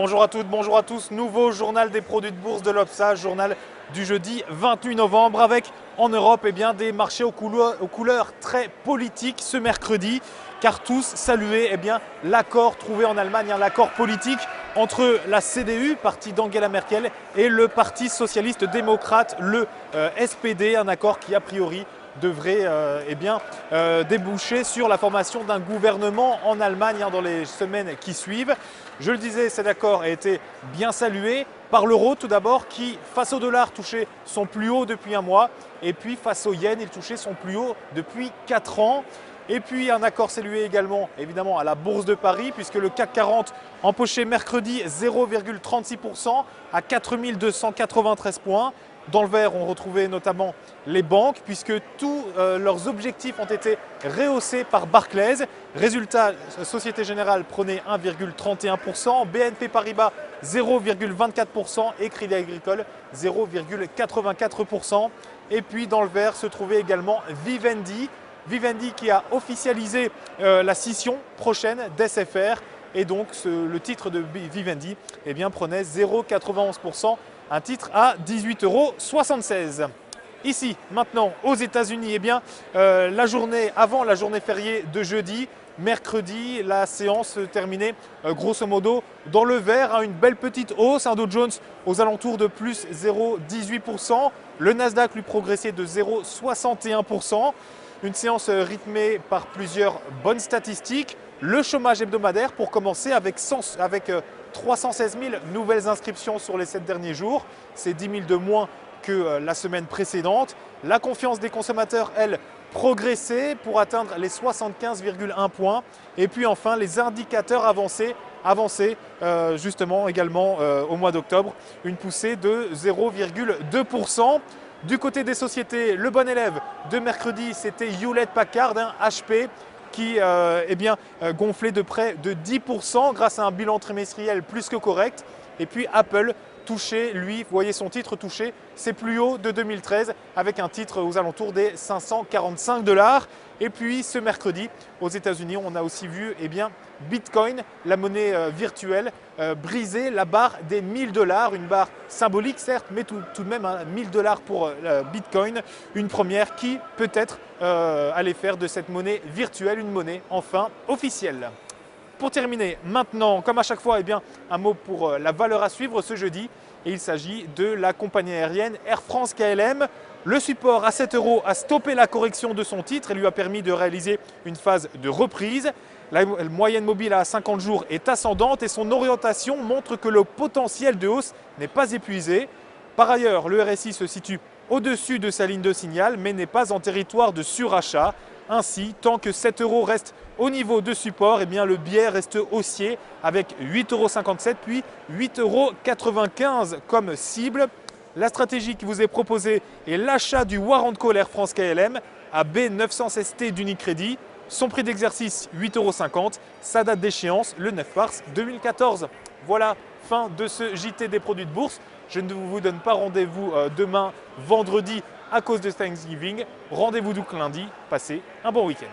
Bonjour à toutes, bonjour à tous. Nouveau journal des produits de bourse de l'Obsa, journal du jeudi 28 novembre avec en Europe des marchés aux couleurs très politiques ce mercredi, car tous saluaient l'accord trouvé en Allemagne, l'accord politique entre la CDU, parti d'Angela Merkel, et le Parti socialiste démocrate, le SPD, un accord qui a priori devrait déboucher sur la formation d'un gouvernement en Allemagne dans les semaines qui suivent. Je le disais, cet accord a été bien salué par l'euro tout d'abord, qui face au dollar touchait son plus haut depuis un mois, et puis face au yen, il touchait son plus haut depuis 4 ans. Et puis un accord salué également évidemment à la Bourse de Paris, puisque le CAC 40 empochait mercredi 0,36% à 4293 points. Dans le vert, on retrouvait notamment les banques, puisque tous leurs objectifs ont été rehaussés par Barclays. Résultat, Société Générale prenait 1,31%, BNP Paribas 0,24% et Crédit Agricole 0,84%. Et puis dans le vert se trouvait également Vivendi. Vivendi qui a officialisé la scission prochaine d'SFR, et donc le titre de Vivendi prenait 0,91%, un titre à 18,76 €. Ici, maintenant, aux États-Unis, la journée avant la journée fériée de jeudi, mercredi, la séance se terminait grosso modo dans le vert, une belle petite hausse, un Dow Jones aux alentours de plus 0,18%, le Nasdaq lui progressait de 0,61%. Une séance rythmée par plusieurs bonnes statistiques. Le chômage hebdomadaire pour commencer avec 316 000 nouvelles inscriptions sur les 7 derniers jours. C'est 10 000 de moins que la semaine précédente. La confiance des consommateurs, elle, progressait pour atteindre les 75,1 points. Et puis enfin, les indicateurs avançaient justement également au mois d'octobre. Une poussée de 0,2%. Du côté des sociétés, le bon élève de mercredi, c'était Hewlett Packard, HP, qui gonflait de près de 10% grâce à un bilan trimestriel plus que correct. Et puis Apple touché, lui, vous voyez son titre touché, c'est plus haut de 2013 avec un titre aux alentours des 545 $. Et puis ce mercredi, aux États-Unis, on a aussi vu Bitcoin, la monnaie virtuelle, briser la barre des 1 000 $, une barre symbolique certes, mais tout de même 1 000 $ pour Bitcoin, une première qui peut-être allait faire de cette monnaie virtuelle une monnaie enfin officielle. Pour terminer, maintenant, comme à chaque fois, un mot pour la valeur à suivre ce jeudi. Et il s'agit de la compagnie aérienne Air France KLM. Le support à 7 € a stoppé la correction de son titre et lui a permis de réaliser une phase de reprise. La moyenne mobile à 50 jours est ascendante et son orientation montre que le potentiel de hausse n'est pas épuisé. Par ailleurs, le RSI se situe au-dessus de sa ligne de signal, mais n'est pas en territoire de surachat. Ainsi, tant que 7 € reste au niveau de support, le biais reste haussier avec 8,57 € puis 8,95 € comme cible. La stratégie qui vous est proposée est l'achat du warrant call Air France KLM à B916T d'Unicredit. Son prix d'exercice 8,50 €, sa date d'échéance le 9 mars 2014. Voilà, fin de ce JT des produits de bourse. Je ne vous donne pas rendez-vous demain vendredi à cause de Thanksgiving. Rendez-vous donc lundi. Passez un bon week-end.